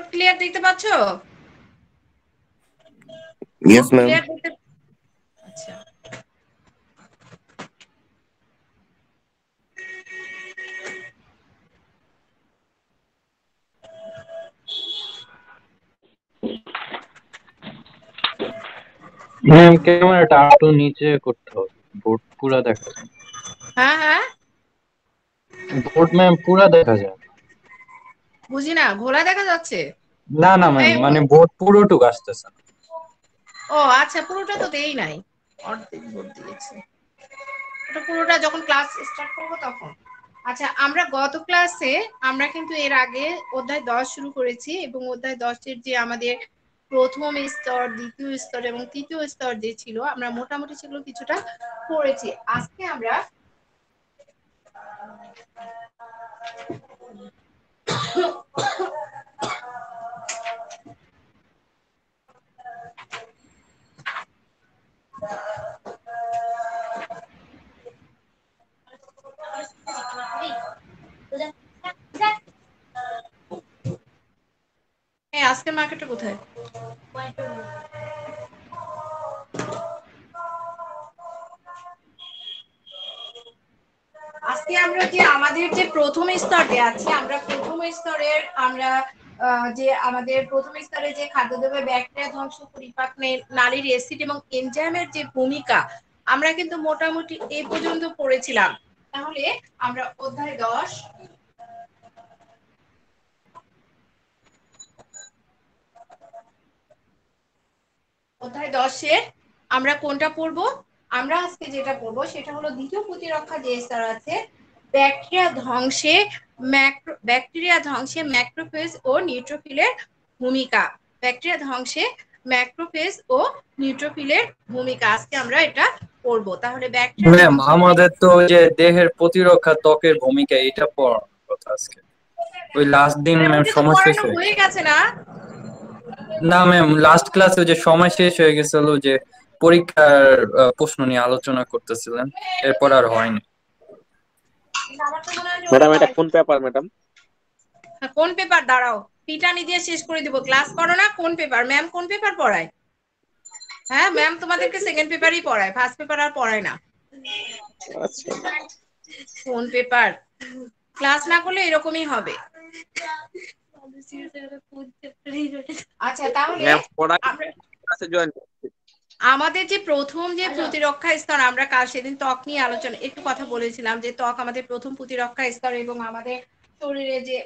Board clear দেখতে পাচ্ছো? Yes ma'am. Clear দেখতে, আচ্ছা। ম্যাম ক্যামেরাটা একটু নিচে করতে হবে, বোর্ড পুরো দেখা যায়। হ্যাঁ হ্যাঁ, বোর্ড ম্যাম পুরো দেখা যায়। বুঝি না, ঘোলা দেখা যাচ্ছে? না না ম্যাম, এই, মানে বোর্ড পুরোটুকু আসতেছে না। ও আচ্ছা, পুরোটা তো দেই নাই, অর্ধেক বোর্ড দিয়েছি। ওটা পুরোটা যখন ক্লাস স্টার্ট করবো তখন। আচ্ছা, আমরা গত ক্লাসে আমরা কিন্তু এর আগে অধ্যায় 10 শুরু করেছি এবং অধ্যায় 10-এর যে আমাদের প্রথম স্তর, দ্বিতীয় স্তর এবং তৃতীয় স্তর যে ছিল, আমরা মোটামুটি সেগুলো কিছুটা পড়েছি। আজকে আমরা হ্যাঁ, আজকের মার্কেটটা কোথায়? আজকে আমরা যে আমাদের যে প্রথম স্তরে আছে, আমরা প্রথম স্তরের আমরা যে আমাদের প্রথম স্তরে যে খাদ্যদ্রব্যের ব্যাকটেরিয়া ধ্বংস, পরিপাক নালীর অ্যাসিড এবং এনজাইমের যে ভূমিকা, আমরা কিন্তু মোটামুটি এই পর্যন্ত পড়েছিলাম। তাহলে আমরা অধ্যায় 10 এর আমরা কোনটা পড়বো? আমরা আজকে যেটা পড়বো সেটা হলো দ্বিতীয় প্রতিরক্ষা যে স্তর আছে, ব্যাকটেরিয়া ধ্বংসে ম্যাক্রোফেজ ও নিউট্রোফিলের ভূমিকা। ব্যাকটেরিয়া ধ্বংসে ম্যাক্রোফেজ ও নিউট্রোফিলের ভূমিকা, আজকে আমরা এটা পড়বো। তাহলে ব্যাকটেরিয়া ম্যাম ধ্বংস, আমাদের তো ওই যে দেহের প্রতিরক্ষা ত্বকের ভূমিকা, এটা পড়ার কথা আজকে। ওই লাস্ট দিন ম্যাম সময় শেষ হয়ে হয়ে গেছে। গেছে না? না ম্যাম, লাস্ট ক্লাসে যে সময় শেষ হয়ে গেছিল, যে পরীক্ষার প্রশ্ন নিয়ে আলোচনা করতেছিলেন, এরপর আর হয়নি। ম্যাডাম এটা কোন পেপার ম্যাডাম? কোন পেপার? দাঁড়াও, পিটানি দিয়ে শেষ করে দিব। ক্লাস করো না? কোন পেপার? ম্যাম কোন পেপার পড়ায়? হ্যাঁ, ম্যাম তোমাদেরকে সেকেন্ড পেপারই পড়ায়, ফার্স্ট পেপার আর পড়ায় না। আচ্ছা কোন পেপার? ক্লাস না করলে এরকমই হবে। আচ্ছা, তাহলে ম্যাম পড়া আমরা ক্লাসে জয়েন করছি। আমাদের যে প্রথম যে প্রতিরক্ষা স্তর, আমরা কাল সেদিন ত্বক নিয়ে আলোচনা একটু কথা বলেছিলাম যে ত্বক আমাদের প্রথম প্রতিরক্ষা স্তর এবং আমাদের শরীরে যে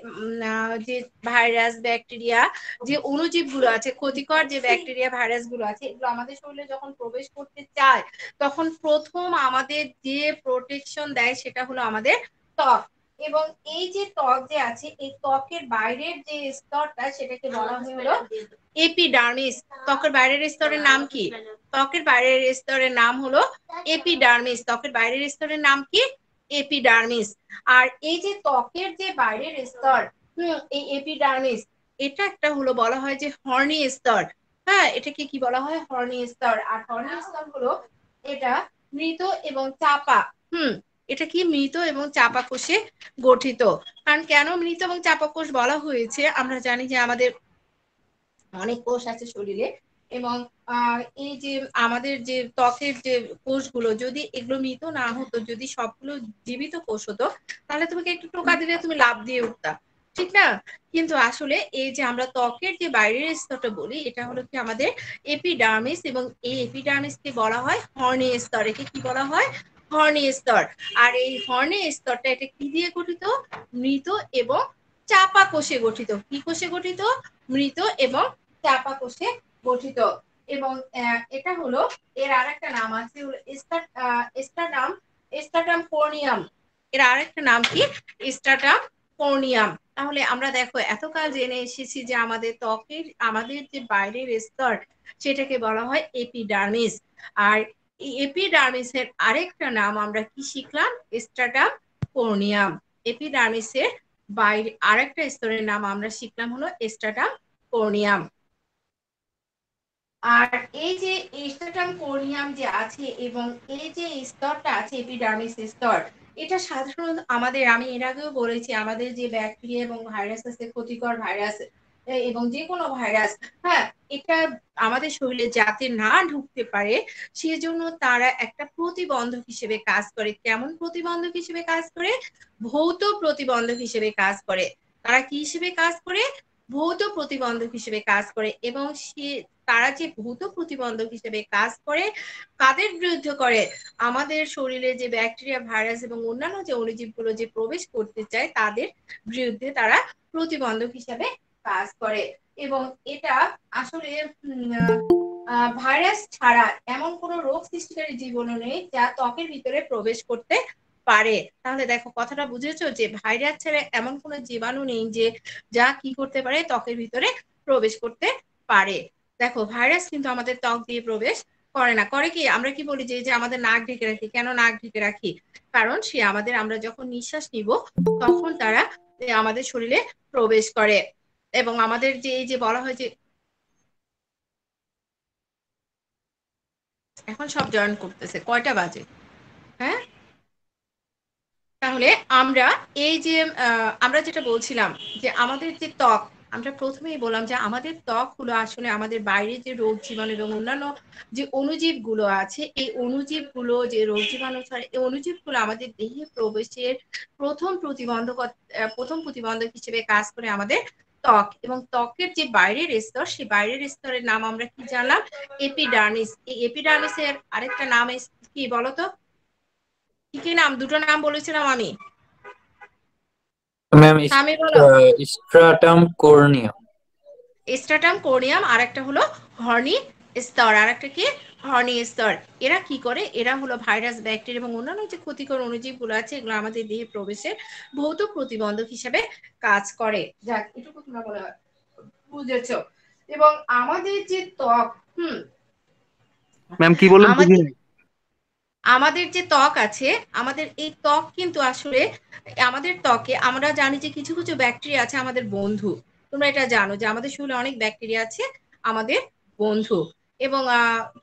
যে ভাইরাস, ব্যাকটেরিয়া, যে অণুজীব গুলো আছে, ক্ষতিকর যে ব্যাকটেরিয়া, ভাইরাস গুলো আছে, এগুলো আমাদের শরীরে যখন প্রবেশ করতে চায় তখন প্রথম আমাদের যে প্রোটেকশন দেয় সেটা হলো আমাদের ত্বক। এবং এই যে ত্বক যে আছে, এই ত্বকের বাইরের যে স্তরটা সেটাকে বলা হয় হলো এপিডার্মিস। ত্বকের বাইরের স্তরের নাম কি? ত্বকের বাইরের স্তরের নাম হলো এপিডার্মিস। ত্বকের বাইরের স্তরের নাম কি? এপিডার্মিস। আর এই যে ত্বকের যে বাইরের স্তর, এই এপিডার্মিস, এটা একটা হলো বলা হয় যে হর্নি স্তর। হ্যাঁ, এটাকে কি বলা হয়? হর্নি স্তর। আর হর্নি স্তর হলো এটা মৃত এবং চাপা। এটা কি? মৃত এবং চাপা কোষে গঠিত। কারণ কেন মৃত এবং চাপা কোষ বলা হয়েছে? আমরা জানি যে আমাদের অনেক কোষ আছে শরীরে, এবং এই যে আমাদের যে ত্বকের যে কোষগুলো, যদি এগুলো মৃত না হতো, যদি সবগুলো জীবিত কোষ হতো, তাহলে তোমাকে একটু টোকা দিলে তুমি লাফ দিয়ে উঠতা, ঠিক না? কিন্তু আসলে এই যে আমরা ত্বকের যে বাইরের স্তরটা বলি, এটা হলো কি আমাদের এপিডার্মিস, এবং এই এপিডার্মিসকে বলা হয় হর্নি স্তর। একে কি বলা হয়? হর্নি স্তর। আর এই হর্নি স্তরটা এটা কি দিয়ে গঠিত? মৃত এবং চাপা কোষে গঠিত। কি কোষে গঠিত? মৃত এবং চাপা কোষে গঠিত। এবং এটা হলো, এর আরেকটা নাম আছে স্ট্রাটাম কোর্নিয়াম। এর আরেকটা নাম কি? স্ট্রাটাম কোর্নিয়াম। তাহলে আমরা দেখো এতকাল জেনে এসেছি যে আমাদের ত্বকের, আমাদের যে বাইরের স্তর, সেটাকে বলা হয় এপিডার্মিস। আর এই এপিডার্মিসের আরেকটা নাম আমরা কি শিখলাম? স্ট্রাটাম কোর্নিয়াম। এপিডার্মিসের বাইরে আরেকটা স্তরের নাম আমরা শিখলাম হলো স্ট্রাটাম কোর্নিয়াম। আর এই যে স্ট্রাটাম কোর্নিয়াম যে আছে এবং এই যে স্তরটা আছে এপিডার্মিস স্তর, এটা সাধারণত আমাদের, আমি এর আগেও বলেছি, আমাদের যে ব্যাকটেরিয়া এবং ভাইরাস আছে, ক্ষতিকর ভাইরাস, এবং যে কোনো ভাইরাস, হ্যাঁ, এটা আমাদের শরীরে যাতে না ঢুকতে পারে সেজন্য তারা একটা প্রতিবন্ধক হিসেবে কাজ করে। কেমন প্রতিবন্ধক হিসেবে কাজ করে? ভৌত প্রতিবন্ধক হিসেবে কাজ করে। তারা কি হিসেবে কাজ করে? ভৌত প্রতিবন্ধক হিসেবে কাজ করে। এবং তারা যে ভৌত প্রতিবন্ধক হিসেবে কাজ করে কাদের বিরুদ্ধে করে? আমাদের শরীরে যে ব্যাকটেরিয়া, ভাইরাস এবং অন্যান্য যে অণুজীবগুলো যে প্রবেশ করতে চায় তাদের বিরুদ্ধে তারা প্রতিবন্ধক হিসেবে কাজ করে। এবং এটা আসলে ভাইরাস ছাড়া এমন কোনো রোগ সৃষ্টিকারী জীবাণু নেই যা ত্বকের ভিতরে প্রবেশ করতে পারে। তাহলে দেখো কথাটা বুঝেছো যে ভাইরাস ছাড়া এমন কোনো জীবাণু নেই যে যা কি করতে পারে? ত্বকের ভিতরে প্রবেশ করতে পারে। দেখো ভাইরাস কিন্তু আমাদের ত্বক দিয়ে প্রবেশ করে না। করে কি? আমরা কি বলি যে আমাদের নাক ঢেকে রাখি। কেন নাক ঢেকে রাখি? কারণ সে আমাদের, আমরা যখন নিঃশ্বাস নিব তখন তারা আমাদের শরীরে প্রবেশ করে। এবং আমাদের যে এই যে বলা হয় যে এখন সব জয়েন করতেছে, কয়টা বাজে? হ্যাঁ, তাহলে আমরা এই যে আমরা যেটা বলছিলাম যে আমাদের যে ত্বক, আমরা প্রথমেই বললাম যে আমাদের ত্বক হলো আসলে আমাদের বাইরে যে রোগ জীবাণু এবং অন্যান্য যে অণুজীব গুলো আছে, এই অণুজীব গুলো যে রোগ জীবাণু ছড়ায়, এই অণুজীব গুলো আমাদের দেহে প্রবেশের প্রথম প্রতিবন্ধক হিসেবে কাজ করে আমাদের ত্বক। এবং ত্বকের যে বাইরের স্তর, সেই বাইরের স্তরের নাম আমরা কি জানলাম? এপিডার্মিস। এই এপিডার্মিসের আরেকটা নাম কি বলতো? কি কি নাম? দুটো নাম বলেছিলাম আমি। ম্যাম আমি বলো। স্ট্রাটাম কর্নিয়াম। স্ট্রাটাম কোরিয়াম, আর একটা হলো হর্নি স্তর, আর একটা কি? হর্নি স্তর। এরা কি করে? এরা হলো ভাইরাস, ব্যাকটেরিয়া এবং অন্যান্য যে ক্ষতিকর অণুজীবগুলো আছে এগুলো আমাদের দেহে প্রবেশের ভৌত প্রতিবন্ধক হিসাবে কাজ করে। যাক, এটুকু তোমরা বলে বুঝেছো। এবং আমাদের যে ত্বক, ম্যাম কি বললেন আমাদের বুঝিনি। আমাদের যে ত্বক আছে, আমাদের এই ত্বক কিন্তু আসলে আমাদের ত্বকে আমরা জানি যে কিছু কিছু ব্যাকটেরিয়া আছে আমাদের বন্ধু। তোমরা এটা জানো যে আমাদের শরীরে অনেক ব্যাকটেরিয়া আছে আমাদের বন্ধু। এবং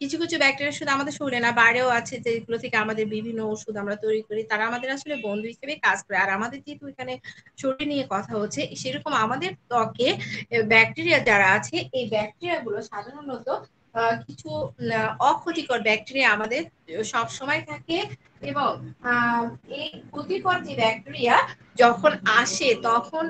কিছু কিছু ব্যাকটেরিয়া শুধু আমাদের শরীরে না, বাইরেও আছে, যেগুলো থেকে আমাদের বিভিন্ন ওষুধ আমরা তৈরি করি। তারা আমাদের আসলে বন্ধু হিসেবে কাজ করে। আর আমাদের যেহেতু এখানে শরীর নিয়ে কথা হচ্ছে, সেরকম আমাদের ত্বকে ব্যাকটেরিয়া যারা আছে, এই ব্যাকটেরিয়া গুলো সাধারণত কিছু অক্ষতিকর ব্যাকটেরিয়া আমাদের সব সময় থাকে। এবং এই ক্ষতিকর যে ব্যাকটেরিয়া যখন আসে তখন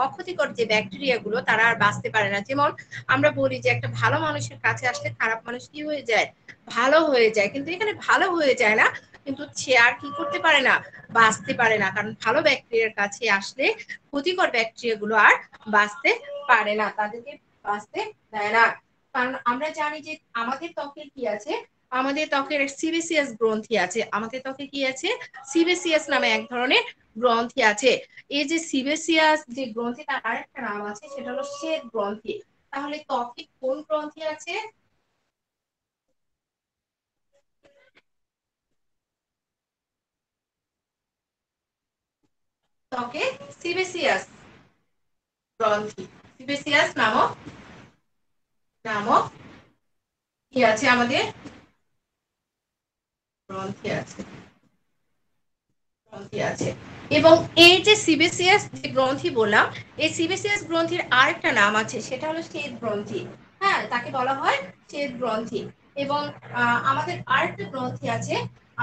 অক্ষতিকর যে ব্যাকটেরিয়া গুলো তারা আর বাঁচতে পারে না। যেমন আমরা বলি যে একটা ভালো মানুষের কাছে আসলে খারাপ মানুষ কি হয়ে যায়? ভালো হয়ে যায়। কিন্তু এখানে ভালো হয়ে যায় না, কিন্তু সে আর কি করতে পারে না? বাঁচতে পারে না। কারণ ভালো ব্যাকটেরিয়ার কাছে আসলে ক্ষতিকর ব্যাকটেরিয়া গুলো আর বাঁচতে পারে না, তাদেরকে বাঁচতে দেয় না। কারণ আমরা জানি যে আমাদের ত্বকে কি আছে? আমাদের ত্বকের সিবেসিয়াস গ্রন্থি আছে। আমাদের ত্বকে কি আছে? সিবেসিয়াস নামে এক ধরনের গ্রন্থি আছে। এই যে সিবেসিয়াস যে গ্রন্থি, তার আরেকটা নাম আছে, সেটা হলো শ্বেত গ্রন্থি। তাহলে ত্বকে কোন গ্রন্থি আছে? ত্বকে সিবেসিয়াস গ্রন্থি, সিবেসিয়াস নামক নামক কি আছে? আমাদের গ্রন্থি আছে, গ্রন্থি আছে। এবং এই যে সিবেসিয়াস যে গ্রন্থি বললাম, এই সিবেসিয়াস গ্রন্থির আরেকটা নাম আছে, সেটা হলো শ্বেত গ্রন্থি। হ্যাঁ, তাকে বলা হয় শ্বেত গ্রন্থি। এবং আমাদের আরেকটা গ্রন্থি আছে,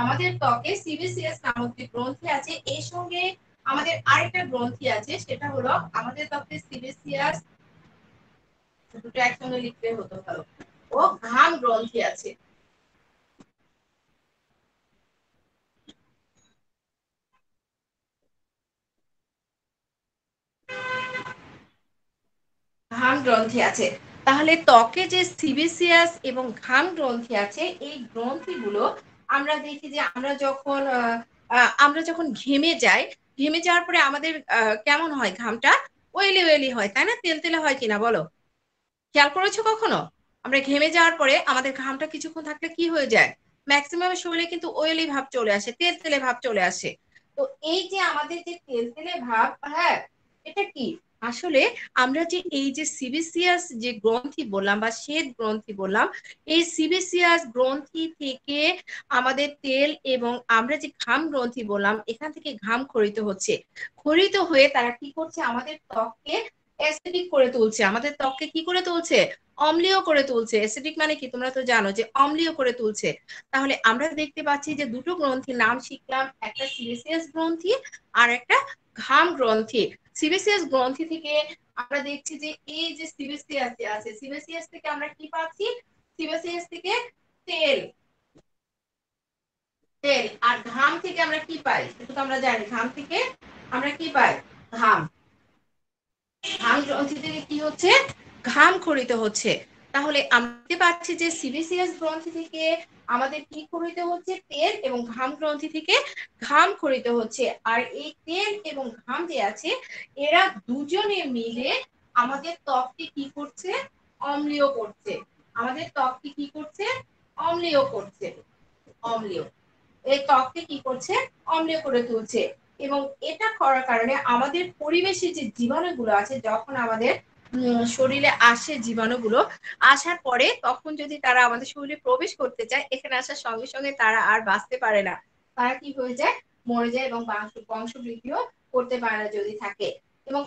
আমাদের ত্বকে সিবেসিয়াস নামক যে গ্রন্থি আছে, এর সঙ্গে আমাদের আরেকটা গ্রন্থি আছে, সেটা হলো আমাদের ত্বকে সিবেসিয়াস, দুটো একসঙ্গে লিখতে হতো ভালো, ও ঘাম গ্রন্থি আছে। ঘাম গ্রন্থি আছে। তাহলে ত্বকে যে সিবেসিয়াস এবং ঘাম গ্রন্থি আছে, এই গ্রন্থিগুলো আমরা দেখি যে আমরা যখন ঘেমে যাই, ঘেমে যাওয়ার পরে আমাদের কেমন হয়? ঘামটা ওয়েলি ওয়েলি হয়, তাই না? তেলতেলে হয় কিনা বলো? খেয়াল করেছো কখনো? আমরা ঘেমে যাওয়ার পরে আমাদের ঘামটা কিছুক্ষণ থাকলে কি হয়ে যায়? ম্যাক্সিমাম শরীরে কিন্তু ওয়েলি ভাব চলে আসে, তেলতেলে ভাব চলে আসে। তো এই যে আমাদের যে তেলতেলে ভাব, হ্যাঁ, এটা কি? আসলে আমরা যে এই যে সিবেসিয়াস যে গ্রন্থি বললাম বা শ্বেত গ্রন্থি বললাম, এই সিবেসিয়াস গ্রন্থি থেকে আমাদের তেল, এবং আমরা যে ঘাম গ্রন্থি বললাম, এখান থেকে ঘাম ক্ষরিত হচ্ছে। ক্ষরিত হয়ে তারা কি করছে? আমাদের ত্বককে অ্যাসিডিক করে তুলছে, আমাদের ত্বককে কি করে তুলছে, অম্লীয় করে তুলছে। অ্যাসিডিক মানে কি তোমরা তো জানো যে অম্লীয় করে তুলছে। তাহলে আমরা দেখতে পাচ্ছি যে দুটো গ্রন্থির নাম শিখলাম, একটা সিবেসিয়াস গ্রন্থি আর একটা ঘাম গ্রন্থি। সিবেসিয়াস গ্রন্থি থেকে আমরা দেখছি যে এই যে সিবেসিয়াস আছে, সিবেসিয়াস থেকে আমরা কি পাচ্ছি, সিবেসিয়াস থেকে তেল, তেল। আর ঘাম থেকে আমরা কি পাই সেটা তো আমরা জানি, ঘাম থেকে আমরা কি পাই, ঘাম। ঘাম গ্রন্থি থেকে কি হচ্ছে, ঘাম খরিত হচ্ছে। তাহলে আমরা পাচ্ছি যে সিবেসিয়াস গ্রন্থি থেকে আমাদের কি খরিত হচ্ছে, তেল, এবং ঘাম গ্রন্থি থেকে ঘাম খরিত হচ্ছে। আর এই তেল এবং ঘাম যে আছে এরা দুজনে মিলে আমাদের ত্বককে কি করছে, অম্লীয় করছে। আমাদের ত্বককে কি করছে, অম্লীয় করছে, অম্লীয়। এই ত্বককে কি করছে, অম্লীয় করে তুলছে। এবং এটা করার কারণে আমাদের পরিবেশে যে জীবাণুগুলো আছে, যখন আমাদের শরীরে আসে জীবাণুগুলো, আসার পরে তখন যদি তারা আমাদের শরীরে প্রবেশ করতে চায়, এখানে আসার সঙ্গে সঙ্গে তারা আর বাঁচতে পারে না, তারা কি হয়ে যায়, মরে যায়, এবং বংশবৃদ্ধিও করতে পারে না যদি থাকে। এবং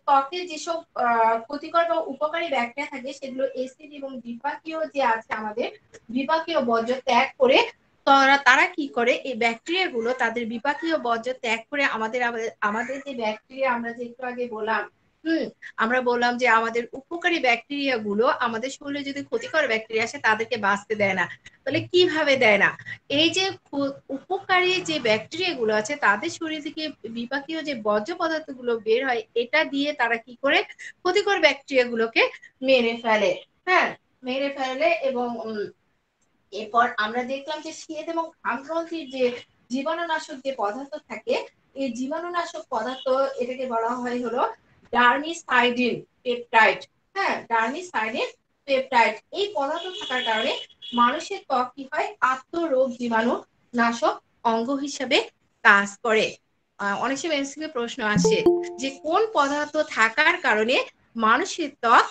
ত্বকে যেসব ক্ষতিকর বা উপকারী ব্যাকটেরিয়া থাকে সেগুলো এসিড এবং বিপাকীয় যে আছে আমাদের বিপাকীয় বর্জ্য ত্যাগ করে তারা কি করে, এই ব্যাকটেরিয়া গুলো তাদের বিপাকীয় বর্জ্য ত্যাগ করে আমাদের আমাদের যে ব্যাকটেরিয়া আমরা যে একটু আগে বললাম, আমরা বললাম যে আমাদের উপকারী ব্যাকটেরিয়া গুলো আমাদের শরীরে যদি ক্ষতিকর ব্যাকটেরিয়া আসে তাদেরকে বাঁচতে দেয় না। তাহলে কিভাবে দেয় না, এই যে উপকারী যে ব্যাকটেরিয়া গুলো আছে তাদের শরীর থেকে বিপাকীয় যে বর্জ্য পদার্থ গুলো বের হয়, এটা দিয়ে তারা কি করে, ক্ষতিকর ব্যাকটেরিয়া গুলোকে মেরে ফেলে। হ্যাঁ, মেরে ফেলে। এবং এরপর আমরা দেখলাম যে শ্বেত এবং ঘাম গ্রন্থির যে জীবাণুনাশক যে পদার্থ থাকে, এই জীবাণুনাশক পদার্থ এটাকে বলা হয় হলো ডার্মিসাইডিন পেপটাইড। হ্যাঁ, ডার্মিসাইডিন পেপটাইড। এই পদার্থ থাকার কারণে মানুষের ত্বক কি হয়, আত্মরোগ জীবাণু নাশক অঙ্গ হিসেবে কাজ করে। অনেক সময় এমসিকিউ প্রশ্ন আসে যে কোন পদার্থ থাকার কারণে মানুষের ত্বক,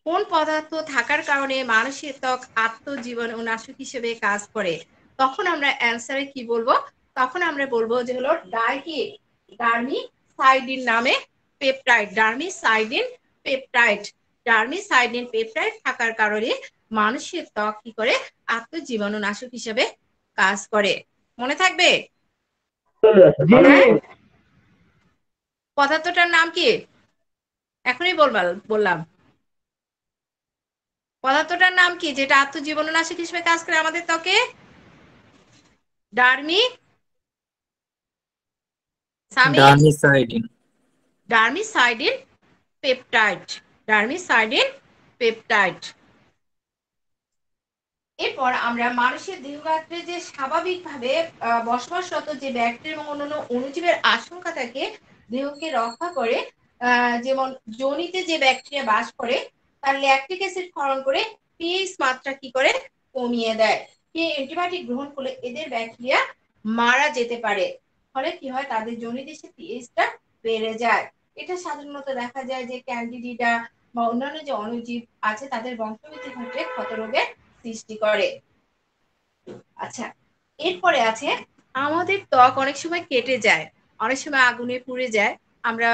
কোন পদার্থ থাকার কারণে মানুষের ত্বক আত্মজীবাণু নাশক হিসেবে কাজ করে। তখন আমরা অ্যান্সারে কি বলবো, তখন আমরা বলবো যে হলো ডার্মিসাইডিন নামে peptide, dermcidin peptide. Dermcidin peptide থাকার কারণে মানুষের ত্বক কি করে, আত্মজীবাণু নাশক হিসেবে কাজ করে। মনে থাকবে? হ্যাঁ? পদার্থটার নাম কি এখনই বললাম, পদার্থটার নাম কি যেটা আত্মজীবাণুনাশক হিসেবে কাজ করে আমাদের ত্বকে, ডার্মি সামি dermcidin. Dermcidin peptide, dermcidin peptide. এরপর আমরা মানুষের দেহগাত্রে যে স্বাভাবিকভাবে বসবাসরত যে ব্যাকটেরিয়া এবং অন্যান্য অণুজীবের আশঙ্কা থাকে দেহকে রক্ষা করে, যেমন যোনিতে যে ব্যাকটেরিয়া বাস করে তার ল্যাকটিক অ্যাসিড ক্ষরণ করে পিএইচ মাত্রা কি করে, কমিয়ে দেয়। অ্যান্টিবায়োটিক গ্রহণ করলে এদের ব্যাকটেরিয়া মারা যেতে পারে, ফলে কি হয়, তাদের যোনিতে পিএইচটা বেড়ে যায়। এটা সাধারণত দেখা যায় যে ক্যান্ডিডিডা বা অন্যান্য যে অণুজীব আছে তাদের বংশবৃদ্ধির ক্ষেত্রে ক্ষতরোগের সৃষ্টি করে। আচ্ছা, এরপরে আছে আমাদের ত্বক অনেক সময় কেটে যায়, অনেক সময় আগুনে পুড়ে যায়। আমরা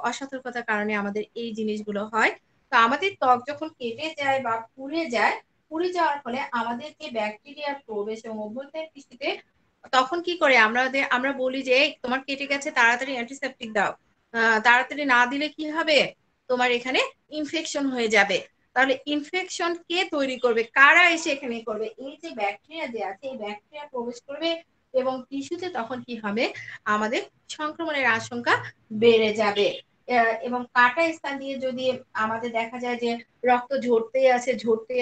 অসতর্কতার কারণে আমাদের এই জিনিসগুলো হয়। তো আমাদের ত্বক যখন কেটে যায় বা পুড়ে যায়, পুড়ে যাওয়ার ফলে আমাদের যে ব্যাকটেরিয়ার প্রবেশ এবং অভ্যন্তরীণ টিস্যুতে, তখন কি করে আমরা বলি যে তোমার কেটে গেছে তাড়াতাড়ি অ্যান্টিসেপটিক দাও, তাড়াতাড়ি না দিলে কি হবে, তোমার এখানে ইনফেকশন হয়ে যাবে। তাহলে ইনফেকশন কে তৈরি করবে, কারা এসে এখানে করবে, এই যে ব্যাকটেরিয়া যে আছে এই ব্যাকটেরিয়া প্রবেশ করবে এবং টিস্যুতে, তখন কি হবে, আমাদের সংক্রমণের আশঙ্কা বেড়ে যাবে। এবং কাটা স্থান দিয়ে যদি আমাদের দেখা যায় যে রক্ত ঝরতেই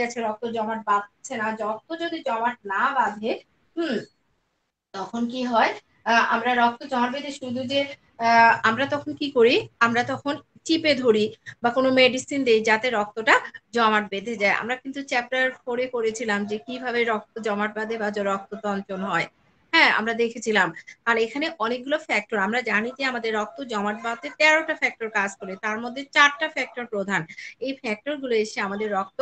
আছে, রক্ত জমাট বাঁধছে না, রক্ত যদি জমাট না বাঁধে, তখন কি হয়, আমরা রক্ত জমাট বেঁধে শুধু যে আমরা তখন কি করি, আমরা তখন চিপে ধরি বা কোনো মেডিসিন দেই যাতে রক্তটা জমাট বেঁধে যায়। আমরা কিন্তু চ্যাপ্টার 4-এ করেছিলাম যে কিভাবে রক্ত জমাট বাঁধে বা রক্ত তঞ্চন হয়। হ্যাঁ, আমরা দেখেছিলাম। আর এখানে অনেকগুলো ফ্যাক্টর, আমরা জানি যে আমাদের রক্ত জমাট বাঁধতে 13টা ফ্যাক্টর কাজ করে, তার মধ্যে 4টা ফ্যাক্টর প্রধান। এই ফ্যাক্টর গুলো এসে আমাদের রক্ত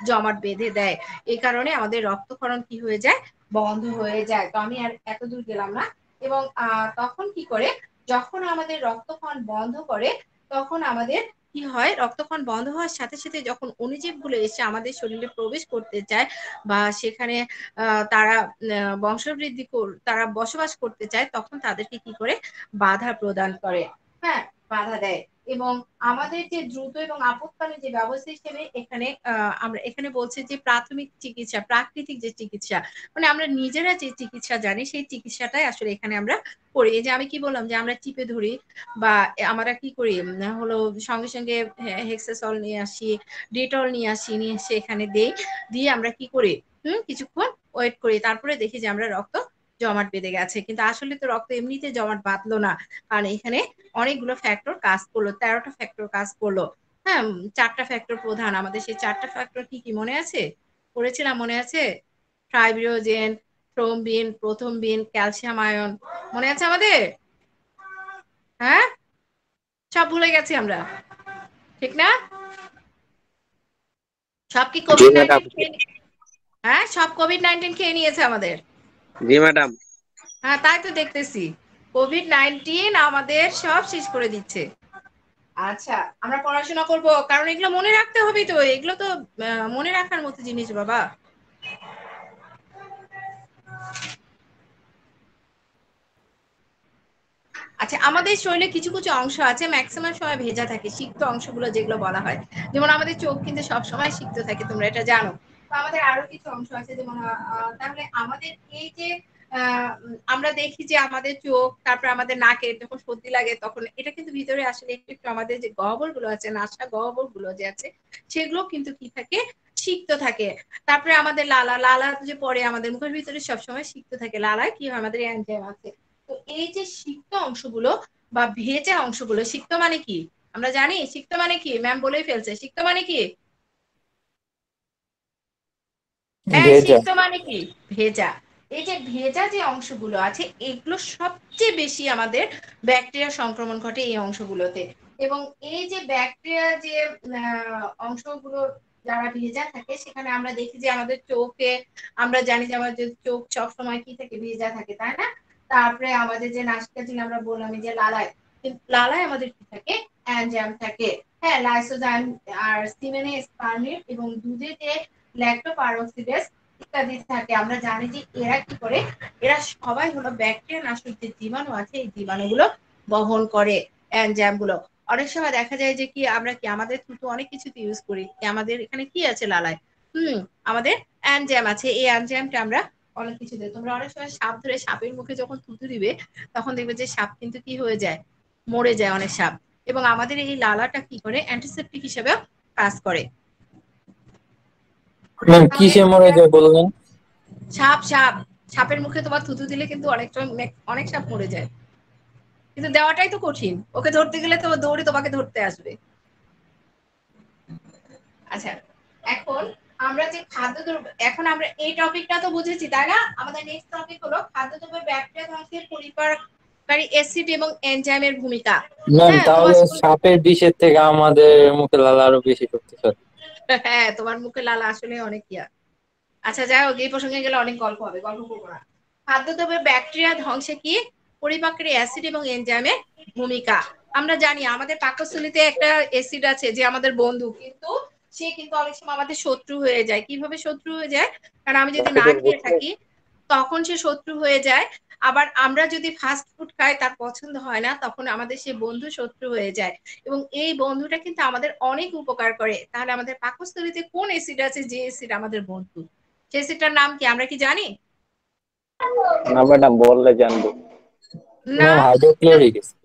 জমাট বেঁধে দেয়, এই কারণে আমাদের রক্তক্ষরণ কি হয়ে যায়, বন্ধ হয়ে যায়। তো আমি আর এত দূর গেলাম না। এবং তখন কি করে, যখন আমাদের রক্তক্ষরণ বন্ধ করে তখন আমাদের কি হয়, রক্তক্ষরণ বন্ধ হওয়ার সাথে সাথে যখন অণুজীবগুলো এসে আমাদের শরীরে প্রবেশ করতে চায় বা সেখানে তারা বংশবৃদ্ধি তারা বসবাস করতে চায়, তখন তাদেরকে কি করে বাধা প্রদান করে, হ্যাঁ, বাধা দেয়। এবং আমাদের যে দ্রুত এবং আপৎকালীন যে ব্যবস্থা হিসেবে এখানে আমরা এখানে বলছি যে প্রাথমিক চিকিৎসা, প্রাকৃতিক যে চিকিৎসা, মানে আমরা নিজেরা যে চিকিৎসা জানি সেই চিকিৎসাটাই আসলে এখানে আমরা করি। এই যে আমি কি বললাম যে আমরা চিপে ধরি বা আমরা কি করি, হলো সঙ্গে সঙ্গে হেক্সাসল নিয়ে আসি, ডেটল নিয়ে আসি, নিয়ে এসে এখানে দেই, দিয়ে আমরা কি করি, কিছুক্ষণ ওয়েট করি, তারপরে দেখি যে আমরা রক্ত জমাট বেঁধে গেছে। কিন্তু আসলে তো রক্ত এমনিতে জমাট বাঁধলো না, কারণ এখানে অনেকগুলো ফ্যাক্টর কাজ করলো, 13টা ফ্যাক্টর কাজ করলো। হ্যাঁ, 4টা ফ্যাক্টর প্রধান আমাদের, সেই 4টা ফ্যাক্টর কি কি মনে আছে, পড়েছিলাম মনে আছে? ফাইব্রিনোজেন, থ্রোম্বিন, প্রথমবিন, ক্যালসিয়াম আয়ন, মনে আছে আমাদের? হ্যাঁ, সব ভুলে গেছি আমরা, ঠিক না? সব কি জি কোভিড ম্যাডাম। 19 খেয়ে হ্যাঁ, সব কোভিড 19 খেয়ে নিয়েছে আমাদের। জি ম্যাডাম। হ্যাঁ, তাই তো দেখতেছি, কোভিড 19 আমাদের সব শেষ করে দিচ্ছে। আচ্ছা, আমরা পড়াশোনা করব, কারণ এগুলো মনে রাখতে হবে, তো এগুলো তো মনে রাখার মতো জিনিস বাবা। আচ্ছা, আমাদের শরীরে কিছু কিছু অংশ আছে ম্যাক্সিমাম সময় ভেজা থাকে, সিক্ত অংশগুলো যেগুলো বলা হয়, যেমন আমাদের চোখ কিন্তু সবসময় সিক্ত থাকে, তোমরা এটা জানো। তো আমাদের আরো কিছু অংশ আছে, যেমন তাহলে আমাদের এই যে আমরা দেখি যে আমাদের চোখ, তারপর আমাদের নাকে যখন সর্দি লাগে তখন এটা কিন্তু ভিতরে আসলে একটু একটু আমাদের যে গহ্বর গুলো আছে, নাসা গহ্বর গুলো যে আছে, সেগুলো কিন্তু কি থাকে, সিক্ত থাকে। তারপরে আমাদের লালা, লালা যে পরে আমাদের মুখের ভিতরে সবসময় সিক্ত থাকে, লালায় কি হয়, আমাদের এনজাইম আছে। তো এই যে সিক্ত অংশগুলো বা ভেজা অংশগুলো, সিক্ত মানে কি আমরা জানি, সিক্ত মানে কি ম্যাম বলেই ফেলছে, সিক্ত মানে কি, হ্যাঁ, ভেজা। সিক্ত মানে কি, ভেজা। এই যে ভেজা যে অংশগুলো আছে এগুলো সবচেয়ে বেশি আমাদের ব্যাকটেরিয়া সংক্রমণ ঘটে এই অংশগুলোতে। এবং এই যে ব্যাকটেরিয়া যে অংশগুলো যারা ভেজা থাকে, সেখানে আমরা দেখি যে আমাদের চোখে, আমরা জানি যে আমাদের চোখ সবসময় কি থাকে, ভেজা থাকে, তাই না? তারপরে আমাদের যে নাসিকা ছিল, আমরা বললাম যে লালায়, কিন্তু লালায় আমাদের কি থাকে, অ্যানজাইম থাকে। হ্যাঁ, লাইসোজাইম, আর সিমেনে স্পার্মির এবং দুধে যে ল্যাক্টোপারোক্সিডেজ ইত্যাদি থাকে। আমরা জানি যে এরা কি করে, এরা সবাই হলো ব্যাকটেরিয়া নাশক যে জীবাণু আছে এই জীবাণুগুলো বহন করে, এনজাইম গুলো। অনেক সময় দেখা যায় যে কি আমরা কি আমাদের থুতু অনেক কিছুতে ইউজ করি, আমাদের এখানে কি আছে লালায়, আমাদের এনজাইম আছে, এই এনজাইমটা আমরা অনেক কিছুতে, তোমরা অনেক সময় সাপ ধরে সাপের মুখে যখন থুতু দিবে তখন দেখবে যে সাপ কিন্তু কি হয়ে যায়, মরে যায় অনেক সাপ। এবং আমাদের এই লালাটা কি করে, অ্যান্টিসেপ্টিক হিসেবে কাজ করে। ম্যাম তাহলে কিসে মরে যায় বললেন? সাপ, সাপ, সাপের মুখে তোমার থুতু দিলে কিন্তু অনেক সময় অনেক সাপ মরে যায়, কিন্তু দেওয়াটাই তো কঠিন, ওকে ধরতে গেলে তো দৌড়ে তোমাকে ধরতে আসবে। আচ্ছা, এখন আমরা যে খাদ্যদ্রব্য, এখন আমরা এই টপিকটা তো বুঝেছি তাই না? আমাদের নেক্সট টপিক হলো খাদ্যদ্রব্যে ব্যাকটেরিয়া ধ্বংসের পরিপাককারী অ্যাসিড এবং এনজাইমের ভূমিকা। ম্যাম হ্যাঁ, তোমার তাহলে স্কুল, সাপের বিষের থেকে আমাদের মুখে লালা আরো বেশি শক্তিশালী। হ্যাঁ, তোমার মুখে লাল আসলে অনেক ইয়া। আচ্ছা, যাই হোক, এই প্রসঙ্গে গেলে অনেক গল্প হবে, গল্প করবো না। খাদ্যদ্রব্যে ব্যাকটেরিয়া ধ্বংসে কি পরিপাকের অ্যাসিড এবং এনজাইমের ভূমিকা। আমরা জানি আমাদের পাকস্থলীতে একটা অ্যাসিড আছে যে আমাদের বন্ধু, কিন্তু সে কিন্তু অনেক সময় আমাদের শত্রু হয়ে যায়। কিভাবে শত্রু হয়ে যায়? কারণ আমি যদি না খেয়ে থাকি তখন সে শত্রু হয়ে যায়। আবার আমরা যদি ফাস্ট ফুড খাই তার পছন্দ হয় না, তখন আমাদের সে বন্ধু শত্রু হয়ে যায়। এবং এই বন্ধুটা কিন্তু আমাদের অনেক উপকার করে। তাহলে আমাদের পাকস্থলীতে কোন অ্যাসিড আছে যে অ্যাসিড আমাদের বন্ধু, সেই অ্যাসিডটার নাম কি আমরা কি জানি? না ম্যাডাম, বললে জানবো। না, ম্যাম হাইড্রোক্লোরিক অ্যাসিড।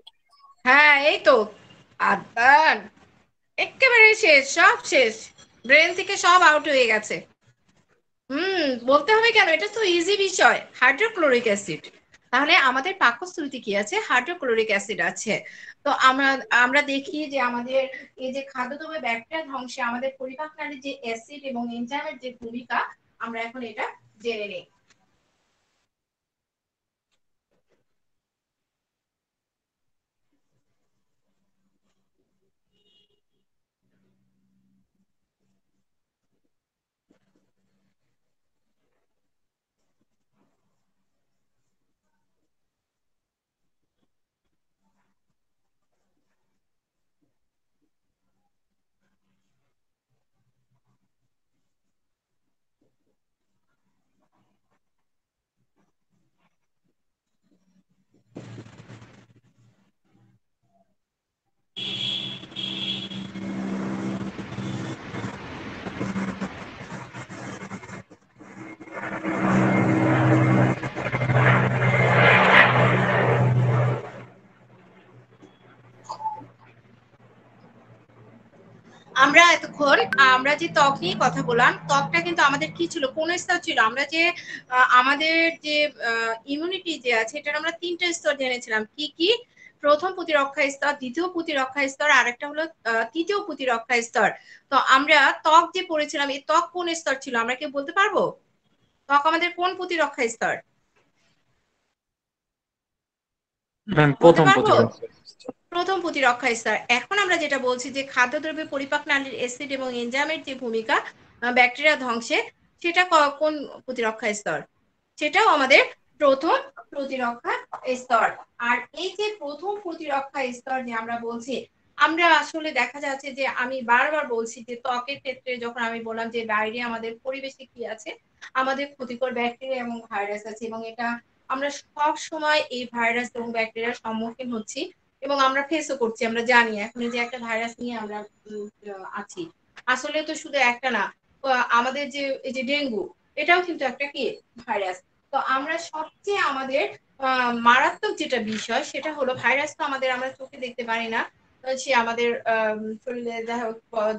হ্যাঁ, এই তো। আদান, একেবারে শেষ, সব শেষ, ব্রেন থেকে সব আউট হয়ে গেছে। বলতে হবে কেন, এটা তো ইজি বিষয়, হাইড্রোক্লোরিক অ্যাসিড। তাহলে আমাদের পাকস্থলীতে কি আছে, হাইড্রোক্লোরিক অ্যাসিড আছে। তো আমরা আমরা দেখি যে আমাদের এই যে খাদ্যদ্রব্য ব্যাকটেরিয়া ধ্বংসে আমাদের পরিপাককারী যে অ্যাসিড এবং এনজাইমের যে ভূমিকা, আমরা এখন এটা জেনে নিই। আমরা এতক্ষণ আমরা যে ত্বক নিয়ে কথা বললাম, ত্বকটা কিন্তু আমাদের কি ছিল, কোন স্তর ছিল, আমরা যে আমাদের যে ইমিউনিটি যে আছে এটার আমরা 3টা স্তর জেনেছিলাম। কি কি? প্রথম প্রতিরক্ষা স্তর, দ্বিতীয় প্রতিরক্ষা স্তর, আর একটা হলো তৃতীয় প্রতিরক্ষা স্তর। তো আমরা ত্বক যে পড়েছিলাম, এই ত্বক কোন স্তর ছিল আমরা কি বলতে পারবো? ত্বক আমাদের কোন প্রতিরক্ষা স্তর ম্যাম বলতে প্রথম পারবো? প্রতিরক্ষা। প্রথম প্রতিরক্ষা স্তর। এখন আমরা যেটা বলছি যে খাদ্যদ্রব্যে পরিপাক নালীর অ্যাসিড এবং এনজাইমের যে ভূমিকা ব্যাকটেরিয়া ধ্বংসে, সেটা কোন প্রতিরক্ষা স্তর? সেটাও আমাদের প্রথম প্রতিরক্ষা স্তর। আর এই যে প্রথম প্রতিরক্ষা স্তর যে আমরা বলছি, আমরা আসলে দেখা যাচ্ছে যে আমি বারবার বলছি যে ত্বকের ক্ষেত্রে যখন আমি বললাম যে বাইরে আমাদের পরিবেশে কি আছে, আমাদের ক্ষতিকর ব্যাকটেরিয়া এবং ভাইরাস আছে, এবং এটা আমরা সব সময় এই ভাইরাস এবং ব্যাকটেরিয়ার সম্মুখীন হচ্ছি এবং আমরা ফেসও করছি। আমরা জানি এখন যে একটা ভাইরাস নিয়ে আমরা আছি। আসলে তো শুধু একটা না, আমাদের যে এই যে ডেঙ্গু, এটাও কিন্তু একটা কি ভাইরাস। তো আমরা সবচেয়ে আমাদের মারাত্মক যেটা বিষয় সেটা হলো ভাইরাস তো আমাদের আমরা চোখে দেখতে পারি না, সে আমাদের শরীরে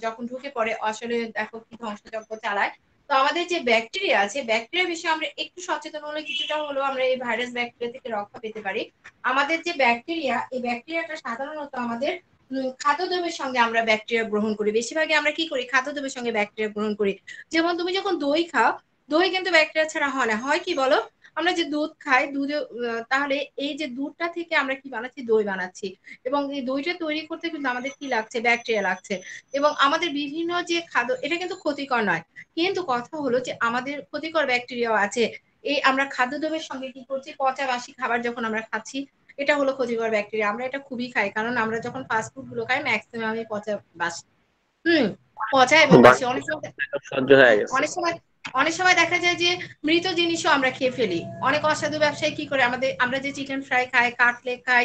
যখন ঢুকে পড়ে আসলে দেখো কি ধ্বংসযজ্ঞ চালায়। তো আমাদের যে ব্যাকটেরিয়া আছে, ব্যাকটেরিয়া বিষয়ে আমরা একটু সচেতন হলে কিছুটা হলেও আমরা এই ভাইরাস ব্যাকটেরিয়া থেকে রক্ষা পেতে পারি। আমাদের যে ব্যাকটেরিয়া, এই ব্যাকটেরিয়াটা সাধারণত আমাদের খাদ্যদ্রব্যের সঙ্গে আমরা ব্যাকটেরিয়া গ্রহণ করি। বেশিরভাগই আমরা কি করি, খাদ্যদ্রব্যের সঙ্গে ব্যাকটেরিয়া গ্রহণ করি। যেমন তুমি যখন দই খাও, দই কিন্তু ব্যাকটেরিয়া ছাড়া হয় না, হয় কি বলো? আমরা যে দুধ খাই, দুধে তাহলে এই যে দুধটা থেকে আমরা কি বানাচ্ছি, দই বানাচ্ছি, এবং এই দইটা তৈরি করতে কিন্তু আমাদের কি লাগছে, ব্যাকটেরিয়া লাগছে। এবং আমাদের বিভিন্ন যে খাদ্য, এটা কিন্তু ক্ষতিকর নয়, কিন্তু কথা হলো যে আমাদের ক্ষতিকর ব্যাকটেরিয়াও আছে। এই আমরা খাদ্যদ্রব্যের সঙ্গে কি করছি, পচা বাসি খাবার যখন আমরা খাচ্ছি, এটা হলো ক্ষতিকর ব্যাকটেরিয়া। আমরা এটা খুবই খাই, কারণ আমরা যখন ফাস্ট ফুড গুলো খাই ম্যাক্সিমামই পচা বাসি। পচা এবং বাসি। অনেক সময় সহ্য হয়ে গেছে। অনেক সময় অনেক সময় দেখা যায় যে মৃত জিনিসও আমরা খেয়ে ফেলি। অনেক অসাধু ব্যবসায়ী কি করে, আমরা যে চিকেন ফ্রাই খাই, কাটলেট খাই,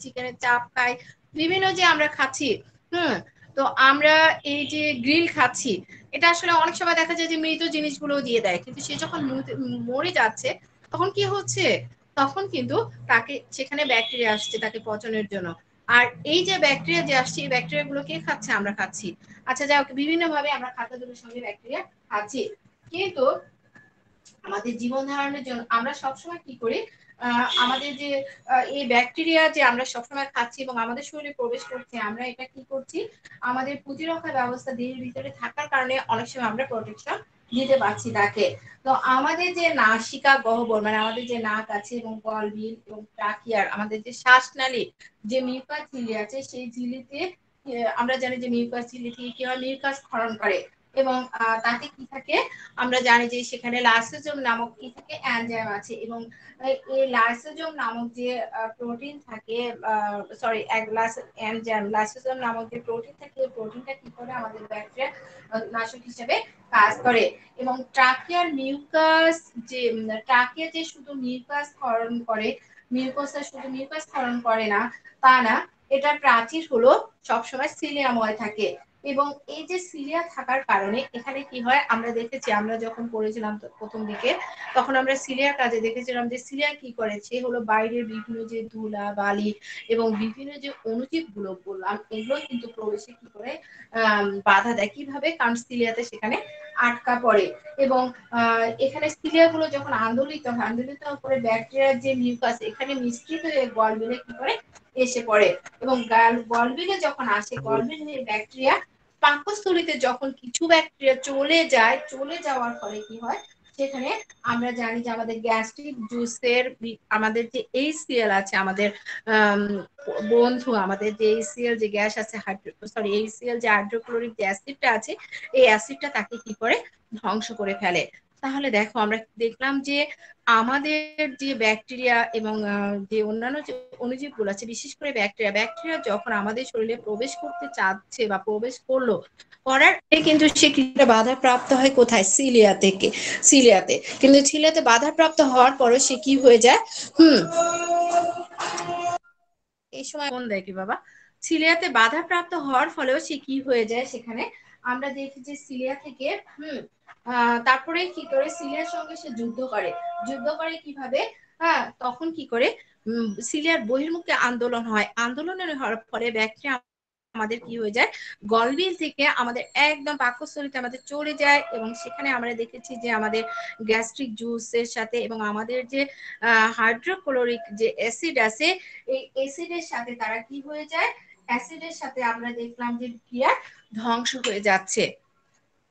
চিকেনের চাপ খাই, বিভিন্ন যে আমরা খাচ্ছি, হুম তো আমরা এই যে গ্রিল খাচ্ছি, এটা আসলে অনেক সময় দেখা যায় যে মৃত জিনিসগুলো দিয়ে দেয়, কিন্তু সে যখন মরে যাচ্ছে তখন কি হচ্ছে, তখন কিন্তু তাকে সেখানে ব্যাকটেরিয়া আসছে তাকে পচনের জন্য। আর এই যে ব্যাকটেরিয়া যে আসছে, এই ব্যাকটেরিয়া গুলো কে খাচ্ছে, আমরা খাচ্ছি। আচ্ছা যাই হোক, বিভিন্ন ভাবে আমরা খাদ্যদ্রব্যের সঙ্গে ব্যাকটেরিয়া খাচ্ছি, কিন্তু আমাদের জীবন ধারণের জন্য আমরা সবসময় কি করি, আমাদের যে এই ব্যাকটেরিয়া যে আমরা সবসময় খাচ্ছি এবং আমাদের শরীরে প্রবেশ করছে, আমরা এটা কি করছি, আমাদের প্রতিরক্ষা ব্যবস্থা দেহের ভিতরে থাকার কারণে অনেক সময় আমরা প্রোটেকশন দিতে পারছি তাকে। তো আমাদের যে নাসিকা গহ্বর, মানে আমাদের যে নাক আছে এবং গলবিল এবং ট্রাকিয়ার, আমাদের যে শ্বাসনালী, যে মিউকাস ঝিল্লি আছে, সেই ঝিল্লিতে আমরা জানি যে মিউকাস ঝিল্লি থেকে কি হয়, মিউকাস ক্ষরণ করে, এবং তাতে কি থাকে, আমরা জানি যে সেখানে লাইসোজোম নামক কি থাকে, এনজাইম আছে, এবং এই লাইসোজোম নামক যে প্রোটিন থাকে, সরি এনজাইম লাইসোজোম নামক যে প্রোটিন থাকে, এই প্রোটিনটা কি করে আমাদের ব্যাকটেরিয়া নাশক হিসেবে কাজ করে। এবং ট্রাকিয়ার মিউকাস, যে ট্রাকিয়া যে শুধু মিউকাস ক্ষরণ করে, মিউকাসটা শুধু মিউকাস ক্ষরণ করে না তা না, এটা প্রাচীর হলো সবসময় সিলিয়াময় থাকে। এবং এই যে সিলিয়া থাকার কারণে এখানে কি হয়, আমরা দেখেছি, আমরা যখন পড়েছিলাম প্রথম দিকে, তখন আমরা সিলিয়ার কাজে দেখেছিলাম যে সিলিয়া কি করে, সে হলো বাইরের বিভিন্ন যে ধুলা বালি এবং বিভিন্ন যে অণুজীব গুলো বললাম, এগুলো কিন্তু প্রবেশে কি করে বাধা দেয়। কিভাবে? কারণ সিলিয়াতে সেখানে আটকা পড়ে, এবং এখানে সিলিয়া গুলো যখন আন্দোলিত হয়, আন্দোলিত হওয়ার পরে ব্যাকটেরিয়ার যে মিউকাস এখানে মিশ্রিত হয়ে গলবিলে কি করে এসে পড়ে, এবং গলবিলে যখন আসে, গলবিলে ব্যাকটেরিয়া পাকস্থলীতে যখন কিছু ব্যাকটেরিয়া চলে যাওয়ার ফলে কি হয়, সেখানে আমরা জানি যে আমাদের গ্যাস্ট্রিক জুসের, আমাদের যে এইচসিএল আছে, আমাদের বন্ধু, আমাদের যে এইচসিএল যে গ্যাস আছে, এইচসিএল যে হাইড্রোক্লোরিক যে অ্যাসিডটা আছে, এই অ্যাসিডটা তাকে কি করে, ধ্বংস করে ফেলে। তাহলে দেখো আমরা দেখলাম যে আমাদের যে ব্যাকটেরিয়া এবং যে অন্যান্য যে অণুজীবগুলো আছে, বিশেষ করে ব্যাকটেরিয়া যখন আমাদের শরীরে প্রবেশ করতে চাচ্ছে বা প্রবেশ করার কিন্তু সে কিছুটা বাধা প্রাপ্ত হয় কোথায়, সিলিয়াতে। কিন্তু সিলিয়াতে বাধা প্রাপ্ত হওয়ার পরও সে কি হয়ে যায়, এই সময় মন দেয় কি বাবা, সিলিয়াতে বাধা প্রাপ্ত হওয়ার ফলেও সে কি হয়ে যায়, সেখানে আমরা দেখি যে সিরিয়া থেকে তারপরে কি করে সিরিয়ার সঙ্গে সে যুদ্ধ করে কিভাবে, হ্যাঁ তখন কি করে সিরিয়ার বহির্মুখে আন্দোলন হয়, আন্দোলনের হওয়ার ফলে ব্যাকটেরিয়া আমাদের কি হয়ে যায়, গলবিল থেকে আমাদের একদম পাকস্থলীতে আমাদের চলে যায়, এবং সেখানে আমরা দেখেছি যে আমাদের গ্যাস্ট্রিক জুসের সাথে এবং আমাদের যে হাইড্রোক্লোরিক যে অ্যাসিড আছে, এই অ্যাসিডের সাথে তারা কি হয়ে যায়, অ্যাসিডের সাথে আমরা দেখলাম যে ক্রিয়া ধ্বংস হয়ে যাচ্ছে।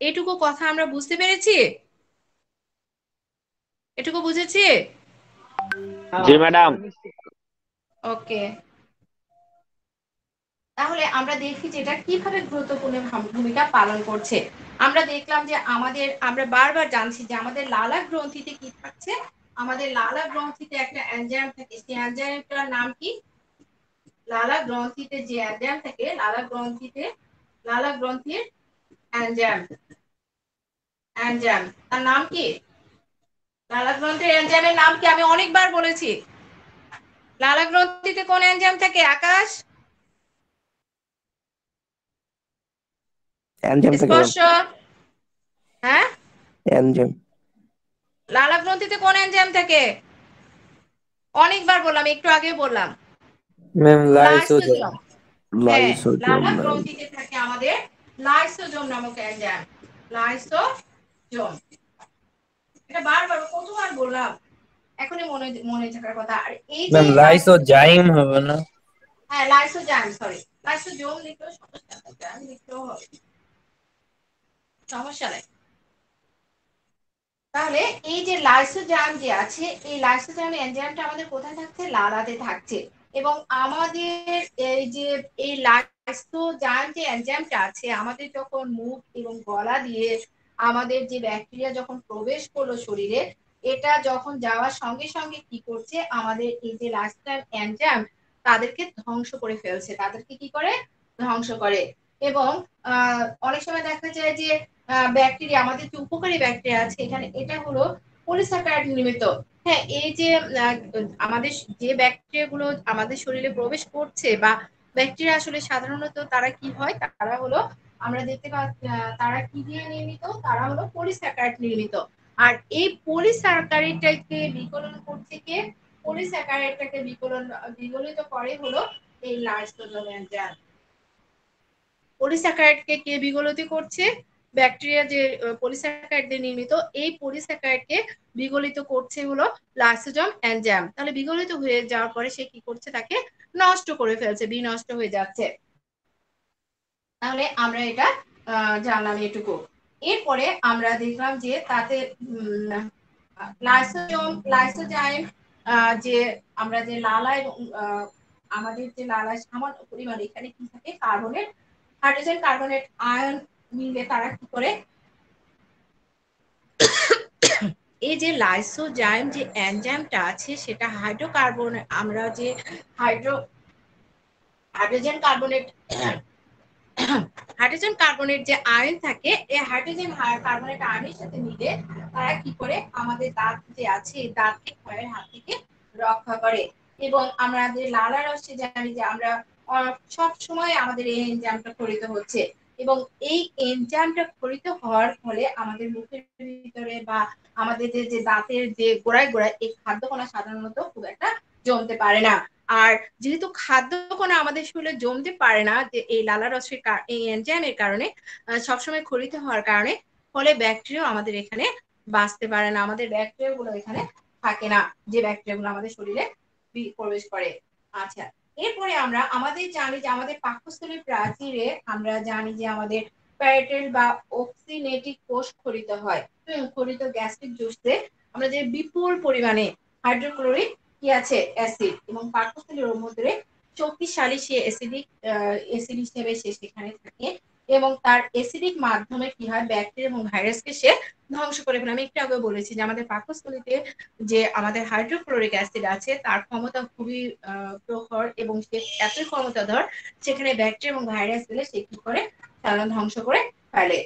এটুকু কথা আমরা বুঝতে পেরেছি, এটুকু বুঝেছি। জি ম্যাডাম। ওকে, তাহলে আমরা দেখি যে এটা কিভাবে গুরুত্বপূর্ণ ভূমিকা পালন করছে। আমরা দেখলাম যে আমরা বারবার জানছি যে আমাদের লালা গ্রন্থিতে কি থাকছে, আমাদের লালা গ্রন্থিতে একটা এনজাইম থাকে, সেই এনজাইমটার নাম কি, লালা গ্রন্থিতে যে এনজাইম থাকে, লালা গ্রন্থির এনজাইম তার নাম কি, লালা গ্রন্থির এনজাইমের নাম কি, আমি অনেকবার বলেছি। লালা গ্রন্থিতে কোন এনজাইম থাকে আকাশ? স্পর্শ, হ্যাঁ এনজাইম। লালা গ্রন্থিতে কোন এনজাইম থাকে? অনেকবার বললাম, একটু আগে বললাম ম্যাম লাইসোজোম। লাইসোজোম। হ্যাঁ, লাইসোজোম। লালা গ্রন্থিতে থাকে আমাদের লাইসোজোম নামক এনজাইম, লাইসোজোম। এটা বারবার কতবার বললাম, এখনই মনে থাকার কথা। আর এই যে ম্যাম লাইসোজাইম হবে না? হ্যাঁ লাইসোজাইম, সরি লাইসোজোম লিখলেও সমস্যা নেই, জাইম লিখলেও হবে, সমস্যা নেই। তাহলে এই যে লাইসোজাইম যে আছে, এই লাইসোজাইম এনজাইমটা আমাদের কোথায় থাকছে, লালাতে থাকছে। এবং আমাদের এই যে এই লাইসোজাইম যে এনজাইমটা আছে, আমাদের যখন মুখ এবং গলা দিয়ে আমাদের যে ব্যাকটেরিয়া যখন প্রবেশ করলো শরীরে, এটা যখন যাওয়ার সঙ্গে সঙ্গে কি করছে, আমাদের এই যে লাইসোজাইম এনজাইম তাদেরকে ধ্বংস করে ফেলছে, তাদেরকে কি করে ধ্বংস করে। এবং অনেক সময় দেখা যায় যে ব্যাকটেরিয়া, আমাদের যে উপকারী ব্যাকটেরিয়া আছে এখানে, এটা হলো পলিস্যাকারাইড নির্মিত। হ্যাঁ, এই যে আমাদের যে ব্যাকটেরিয়া গুলো আমাদের শরীরে প্রবেশ করছে, বা ব্যাকটেরিয়া আসলে সাধারণত তারা কি হয়, তারা হলো আমরা দেখতে পাচ্ছি তারা কি দিয়ে নির্মিত, তারা হলো পলিস্যাকারাইড নির্মিত। আর এই পলিস্যাকারাইডটাকে বিকলন করছে কে, পলিস্যাকারাইডটাকে বিগলিত করে হলো এই লাইসোজোম এনজাইম। পলিস্যাকারাইডকে কে বিগলিত করছে, ব্যাকটেরিয়া যে পলিস্যাকারাইড দিয়ে নির্মিত, এই পলিস্যাকারাইডকে বিগলিত করছে হলো লাইসোজোম এনজাইম। তাহলে বিগলিত হয়ে যাওয়ার পরে সে কি করছে, তাকে নষ্ট করে ফেলছে, বিনষ্ট হয়ে যাচ্ছে। তাহলে আমরা এটা জানলাম এটুকু। এরপরে আমরা দেখলাম যে তাতে লাইসোজাইম যে আমরা যে লালা এবং আমাদের যে লালায় সামান্য পরিমাণ এখানে কি থাকে, কার্বনেট, হাইড্রোজেন কার্বনেট আয়ন মিলে তারা কি করে, এই যে লাইসোজাইম যে এনজাইমটা আছে সেটা হাইড্রোকার্বন, আমরা যে হাইড্রোজেন কার্বনেট যে আয়ন থাকে, এই হাইড্রোজেন কার্বনেট আয়নের সাথে মিলে তারা কি করে, আমাদের দাঁত যে আছে এই দাঁতকে ক্ষয়ের হাত থেকে রক্ষা করে। এবং আমাদের লালা রসে জানি যে আমরা সব সময় আমাদের এই এনজাইমটা ক্ষরিত হচ্ছে, এবং এই এনজাইমটা ক্ষরিত হওয়ার ফলে আমাদের মুখের ভিতরে বা আমাদের যে দাঁতের যে গোড়ায় গোড়ায় এই খাদ্যকণা সাধারণত খুব একটা জমতে পারে না। আর যেহেতু খাদ্যকণা আমাদের শরীরে জমতে পারে না, যে এই লালা রসের এই এনজাইমের কারণে সবসময় ক্ষরিত হওয়ার কারণে, ফলে ব্যাকটেরিয়া আমাদের এখানে বাঁচতে পারে না, আমাদের ব্যাকটেরিয়া গুলো এখানে থাকে না, যে ব্যাকটেরিয়া গুলো আমাদের শরীরে প্রবেশ করে। আচ্ছা, এরপরে আমরা আমাদের জানি যে আমাদের পাকস্থলীর প্রাচীরে আমরা জানি যে আমাদের প্যারেটেল বা অক্সিনেটিক কোষ ক্ষরিত হয়। ক্ষরিত গ্যাস্ট্রিক জুসে আমরা যে বিপুল পরিমাণে হাইড্রোক্লোরিক কি আছে, অ্যাসিড, এবং পাকস্থলীর মধ্যে শক্তিশালী সে অ্যাসিড হিসেবে সে সেখানে থাকে, এবং তার অ্যাসিডিক মাধ্যমে কি হয়, ব্যাকটেরিয়া এবং ভাইরাসকে সে ধ্বংস করে ফেলে। আমি একটু আগে বলেছি যে আমাদের পাকস্থলীতে যে আমাদের হাইড্রোক্লোরিক অ্যাসিড আছে তার ক্ষমতা খুবই প্রখর, এবং সে এতই ক্ষমতাধর, সেখানে ব্যাকটেরিয়া এবং ভাইরাস গেলে সে কি করে, তারা ধ্বংস করে ফেলে।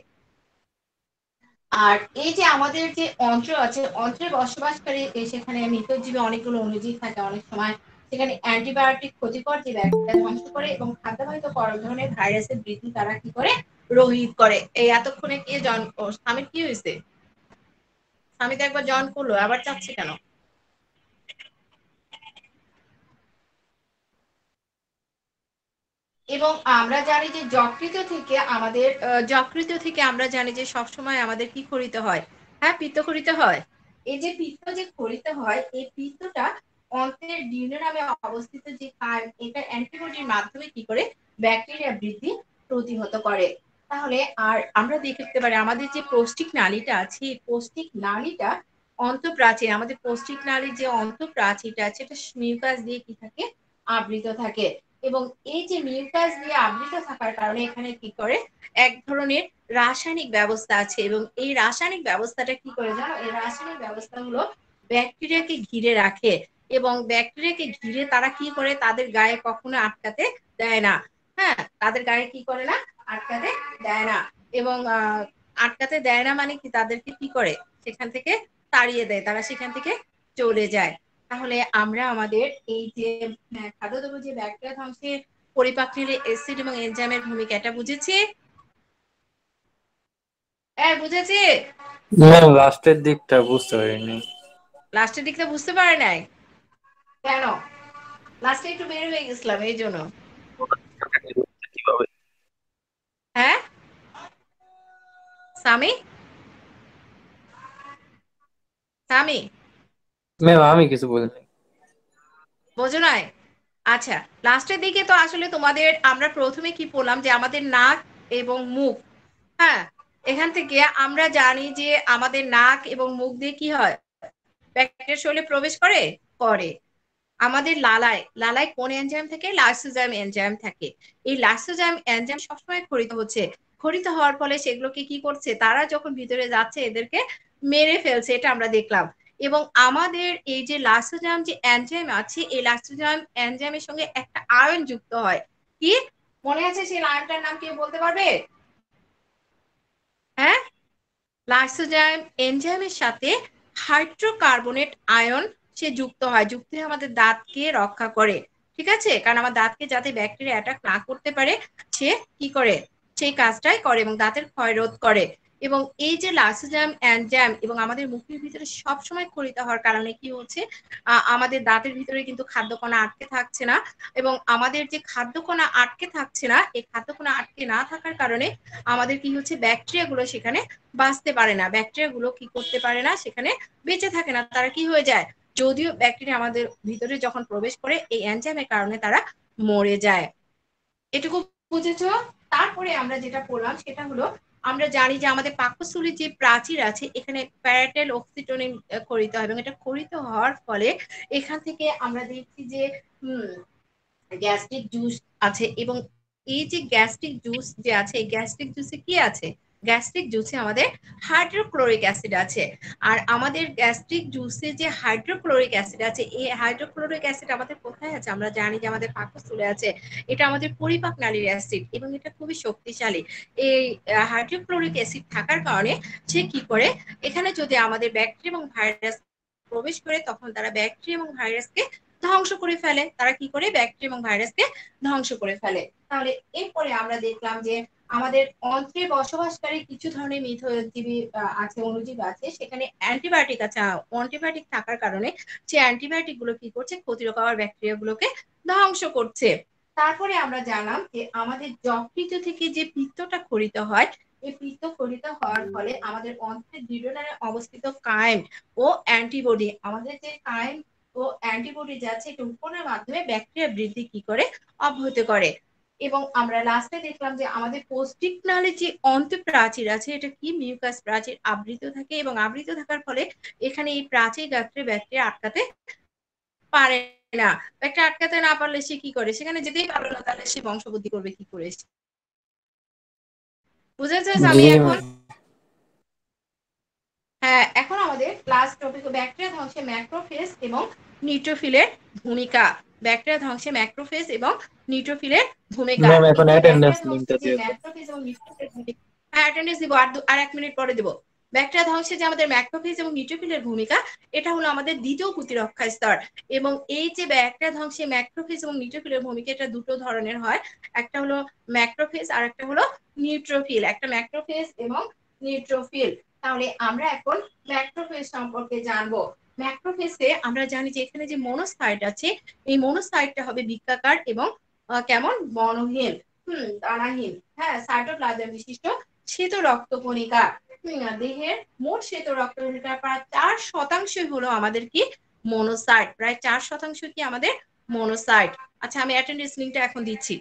আর এই যে আমাদের যে অন্ত্র আছে, অন্ত্রে বসবাসকারী সেখানে মৃতজীবী অনেকগুলো অণুজীব থাকে, অনেক সময় সেখানে অ্যান্টিবায়োটিক ক্ষতিকর যে ব্যাকটেরিয়া ধ্বংস করে, এবং খাদ্যবাহিত করক ধরনের ভাইরাসের বৃদ্ধি তারা কি করে, রোহিত করে। এই এতক্ষণে কে জয়েন, সামিত কি হয়েছে? সামিত একবার জয়েন করলো, আবার চাচ্ছে কেন? এবং আমরা জানি যে যকৃত থেকে আমরা জানি যে সবসময় আমাদের কি খরিতে হয়? হ্যাঁ, পিত্ত খরিতে হয়। এই যে পিত্ত যে খরিতে হয়, এই পিত্তটা অন্ত্রের ডিউনেরামে অবস্থিত যে কার্ব, এটা অ্যান্টিবডির মাধ্যমে কি করে ব্যাকটেরিয়া বৃদ্ধি প্রতিহত করে। তাহলে আর আমরা দেখতে পারি আমাদের যে পৌষ্টিক নালীটা আছে, এই পৌষ্টিক নালীটা অন্তঃপ্রাচীর, আমাদের পৌষ্টিক নালীর যে অন্তঃপ্রাচীরটা আছে, এটা মিউকাস দিয়ে কি থাকে? আবৃত থাকে। এবং এই যে মিউকাস দিয়ে আবৃত থাকার কারণে এখানে কি করে এক ধরনের রাসায়নিক ব্যবস্থা আছে, এবং এই রাসায়নিক ব্যবস্থাটা কি করে জানো? এই রাসায়নিক ব্যবস্থা হলো ব্যাকটেরিয়াকে ঘিরে রাখে, এবং ব্যাকটেরিয়াকে ঘিরে তারা কি করে? তাদের গায়ে কখনো আটকাতে দেয় না। হ্যাঁ, তাদের গায়ে কি করে না? আটকাতে দেয় না। এবং আটকাতে দেয় না মানে কি? তাদেরকে কি করে? সেখান থেকে তাড়িয়ে দেয়, তারা সেখান থেকে চলে যায়। তাহলে আমরা আমাদের এই যে খাদ্যদ্রব্য যে ব্যাকটেরিয়া ধ্বংসে পরিপাক নালীর অ্যাসিড এবং এনজাইমের ভূমিকা, এটা বুঝেছি? বুঝেছি? ম্যাম লাস্টের দিকটা বুঝতে পারিনি। লাস্টের দিকটা বুঝতে পারে নাই কেন? লাস্টে একটু বের হয়ে গেছিলাম এই জন্য। কিভাবে? হ্যাঁ সামি, সামি ম্যাম আমি কিছু বলিনি। বোঝো নাই? আচ্ছা, লাস্টের দিকে তো আসলে তোমাদের আমরা প্রথমে কি পড়লাম যে আমাদের নাক এবং মুখ, হ্যাঁ, এখান থেকে আমরা জানি যে আমাদের নাক এবং মুখ দিয়ে কি হয়? ব্যাকটেরিয়া শরীরে প্রবেশ করে করে। আমাদের লালায় কোন এনজাইম থাকে? লাইসোজাইম এনজাইম থাকে। এই লাইসোজাইম এনজাইম সবসময় ক্ষরিত হচ্ছে। ক্ষরিত হওয়ার ফলে সেগুলোকে কি করছে? তারা যখন ভিতরে যাচ্ছে এদেরকে মেরে ফেলছে, এটা আমরা দেখলাম। এবং আমাদের এই যে লাইসোজাইম যে এনজাইম আছে, এই লাইসোজাইম এনজাইমের সঙ্গে একটা আয়ন যুক্ত হয়। কি মনে আছে সেই আয়নটার নাম? কেউ বলতে পারবে? হ্যাঁ, লাইসোজাইম এনজাইমের সাথে হাইড্রোকার্বনেট আয়ন সে যুক্ত হয়, যুক্ত হয়ে আমাদের দাঁতকে রক্ষা করে। ঠিক আছে, কারণ আমার দাঁতকে যাতে ব্যাকটেরিয়া অ্যাটাক না করতে পারে, সে কি করে? সেই কাজটাই করে এবং দাঁতের ক্ষয় রোধ করে। এবং এই যে লাইসোজাইম এনজাইম এবং আমাদের মুখের ভিতরে সবসময় ক্ষরিত হওয়ার কারণে কি হচ্ছে? আমাদের দাঁতের ভিতরে কিন্তু খাদ্যকণা আটকে থাকছে না। এবং আমাদের যে খাদ্যকণা আটকে থাকছে না, এই খাদ্যকণা আটকে না থাকার কারণে আমাদের কি হচ্ছে? ব্যাকটেরিয়া গুলো সেখানে বাঁচতে পারে না, ব্যাকটেরিয়া গুলো কি করতে পারে না? সেখানে বেঁচে থাকে না, তারা কি হয়ে যায়? যদিও ব্যাকটেরিয়া আমাদের ভিতরে যখন প্রবেশ করে, এই এনজাইমের কারণে তারা মরে যায়। এটুকু বুঝেছো? তারপরে আমরা যেটা পড়লাম সেটা হলো, আমরা জানি যে আমাদের পাকস্থলীর যে প্রাচীর আছে, এখানে প্যারাটাইল অক্সিটোনিন ক্ষরিত হয়, এবং এটা ক্ষরিত হওয়ার ফলে এখান থেকে আমরা দেখছি যে গ্যাস্ট্রিক জুস আছে। এবং এই যে গ্যাস্ট্রিক জুস যে আছে, এই গ্যাস্ট্রিক জুসে কি আছে? গ্যাস্ট্রিক জুসে আমাদের হাইড্রোক্লোরিক অ্যাসিড আছে। আর আমাদের গ্যাস্ট্রিক জুসে যে হাইড্রোক্লোরিক অ্যাসিড আছে, এই হাইড্রোক্লোরিক অ্যাসিড আমাদের কোথায় আছে? আমরা জানি যে আমাদের পাকস্থলে আছে। এটা আমাদের পরিপাক নালীর অ্যাসিড এবং এটা খুবই শক্তিশালী। এই হাইড্রোক্লোরিক অ্যাসিড থাকার কারণে সে কি করে? এখানে যদি আমাদের ব্যাকটেরিয়া এবং ভাইরাস প্রবেশ করে, তখন তারা ব্যাকটেরিয়া এবং ভাইরাসকে ধ্বংস করে ফেলে। তারা কি করে? ব্যাকটেরিয়া এবং ভাইরাসকে ধ্বংস করে ফেলে। তাহলে এরপরে আমরা দেখলাম যে আমাদের অন্ত্রে বসবাসকারী কিছু ধরনের মিথজীবী আছে, অণুজীব আছে, সেখানে অ্যান্টিবায়োটিক আছে। অ্যান্টিবায়োটিক থাকার কারণে সেই অ্যান্টিবায়োটিক গুলো কি করছে? ক্ষতিকর ব্যাকটেরিয়া গুলোকে ধ্বংস করছে। তারপরে আমরা জানলাম যে আমাদের যকৃত থেকে যে পিত্তটা ক্ষরিত হয়, এই পিত্ত ক্ষরিত হওয়ার ফলে আমাদের অন্ত্রের ডিউডেনামে অবস্থিত কাইম ও অ্যান্টিবডি, আমাদের যে কাইম ও অ্যান্টিবডি যাচ্ছে, এটা উৎপন্নের মাধ্যমে ব্যাকটেরিয়া বৃদ্ধি কি করে? অব্যাহত করে। এবং আমরা লাস্টে দেখলাম যে আমাদের পৌষ্টিক নালীর যে অন্তঃপ্রাচীর আছে, এটা কি? মিউকাস প্রাচীর আবৃত থাকে, এবং আবৃত থাকার ফলে এখানে এই প্রাচীর গাত্রে ব্যাকটেরিয়া আটকাতে পারে না। ব্যাকটেরিয়া আটকাতে না পারলে সে কি করে? সেখানে যেতেই পারবে না, তাহলে সে বংশবৃদ্ধি করবে কি করে? বুঝেছো জি আমি এখন? ম্যাম। হ্যাঁ, এখন আমাদের ক্লাস টপিক ব্যাকটেরিয়া ধ্বংসে ম্যাক্রোফেজ এবং নিউট্রোফিলের ভূমিকা। ব্যাকটেরিয়া ধ্বংসে ম্যাক্রোফেজ এবং নিউট্রোফিলের ভূমিকা। ম্যাম এই এখন যে অ্যাটেন্ডেন্স ব্যাকটেরিয়া ধ্বংসে লিংকটা যে দিয়ে দাও। ম্যাক্রোফেজ এবং নিউট্রোফিলের ভূমিকা, হ্যাঁ অ্যাটেন্ডেন্স দিব, আর 1 মিনিট পরে দিব। ব্যাকটেরিয়া ধ্বংসে যে আমাদের ম্যাক্রোফেজ এবং নিউট্রোফিলের ভূমিকা, এটা হলো আমাদের দ্বিতীয় প্রতিরক্ষা স্তর। এবং এই যে ব্যাকটেরিয়া ধ্বংসে ম্যাক্রোফেজ এবং নিউট্রোফিলের ভূমিকা, এটা দুটো ধরনের হয়। একটা হলো ম্যাক্রোফেজ আর একটা হলো নিউট্রোফিল। একটা ম্যাক্রোফেজ এবং নিউট্রোফিল। তাহলে আমরা এখন ম্যাক্রোফেজ সম্পর্কে জানবো। ম্যাক্রোফেজে আমরা জানি যে এখানে যে মনোসাইট আছে, এই মনোসাইটটা হবে বৃত্তাকার এবং কেমন বর্ণহীন, দানাহীন, হ্যাঁ, সাইটোপ্লাজম বিশিষ্ট শ্বেত রক্তকণিকা। দেহের মোট শ্বেত রক্তকণিকার প্রায় 4% হলো আমাদের কি মনোসাইট। প্রায় 4% কি আমাদের মনোসাইট। আচ্ছা, আমি অ্যাটেন্ডেন্স লিঙ্কটা এখন দিচ্ছি।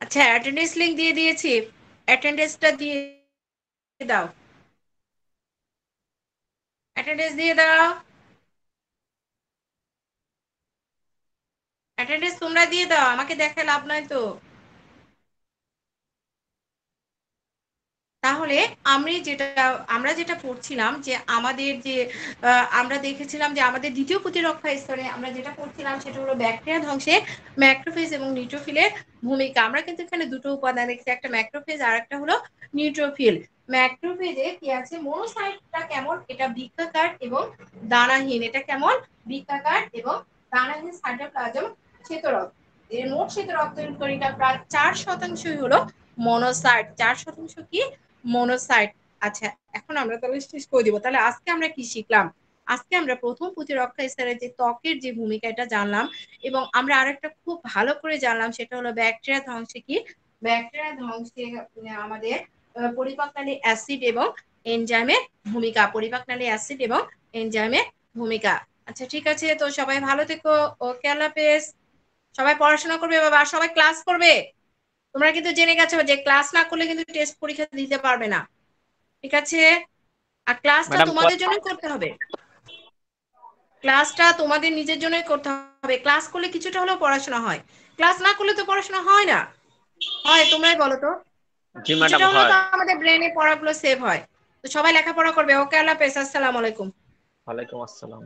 আচ্ছা, অ্যাটেন্ডেন্স লিংক দিয়ে দিয়েছি, অ্যাটেন্ডেন্সটা দিয়ে দাও, অ্যাটেন্ডেন্স দিয়ে দাও, অ্যাটেন্ডেন্স তোমরা দিয়ে দাও, আমাকে দেখে লাভ নাই তো। তাহলে আমরা যেটা পড়ছিলাম যে আমাদের যে আমরা দেখেছিলাম যে আমাদের দ্বিতীয় প্রতিরক্ষা স্তরে আমরা যেটা পড়ছিলাম সেটা হলো ব্যাকটেরিয়া ধ্বংসে ম্যাক্রোফেজ এবং নিউট্রোফিলের ভূমিকা। আমরা কিন্তু এখানে দুটো উপাদান দেখছি, একটা ম্যাক্রোফেজ আর একটা হলো নিউট্রোফিল। ম্যাক্রোফেজে কি আছে, মনোসাইটটা কেমন, এটা বৃত্তাকার এবং দানাহীন। এটা কেমন, বৃত্তাকার এবং দানাহীন সাইটোপ্লাজম শ্বেতরক্ত। এর মোট শ্বেত রক্তকণিকা প্রায় 4% হলো মনোসাইট। 4% কি মনোসাইট। আচ্ছা, এখন আমরা তাহলে শেষ করে দিব। তাহলে আজকে আমরা কি শিখলাম? আজকে আমরা প্রথম প্রতিরক্ষা স্তরে যে ত্বকের যে ভূমিকা, এটা জানলাম। এবং আমরা আরেকটা খুব ভালো করে জানলাম, সেটা হলো ব্যাকটেরিয়া ধ্বংসে কি, ব্যাকটেরিয়া ধ্বংসে আমাদের পরিপাকনালী অ্যাসিড এবং এনজাইমের ভূমিকা, পরিপাকনালী অ্যাসিড এবং এনজাইমের ভূমিকা। আচ্ছা, ঠিক আছে, তো সবাই ভালো থেকো। ওকে, আল্লাহ হাফেজ। সবাই পড়াশোনা করবে বাবা, আর সবাই ক্লাস করবে। তোমরা কিন্তু জেনে গেছো যে ক্লাস না করলে কিন্তু টেস্ট পরীক্ষা দিতে পারবে না, ঠিক আছে? আর ক্লাসটা ম্যাডাম তোমাদের জন্যই করতে হবে, ক্লাসটা তোমাদের নিজের জন্যই করতে হবে। ক্লাস করলে কিছুটা হলেও পড়াশোনা হয়, ক্লাস না করলে তো পড়াশোনা হয় না। হয়? তোমরাই বলো তো। জি ম্যাডাম কিছুটা হলেও হয়। তো আমাদের ব্রেনে পড়াগুলো সেভ হয়। তো সবাই লেখাপড়া করবে। ওকে, আল্লাহ হাফেজ, আসসালামু আলাইকুম। ওয়ালাইকুম আসসালাম।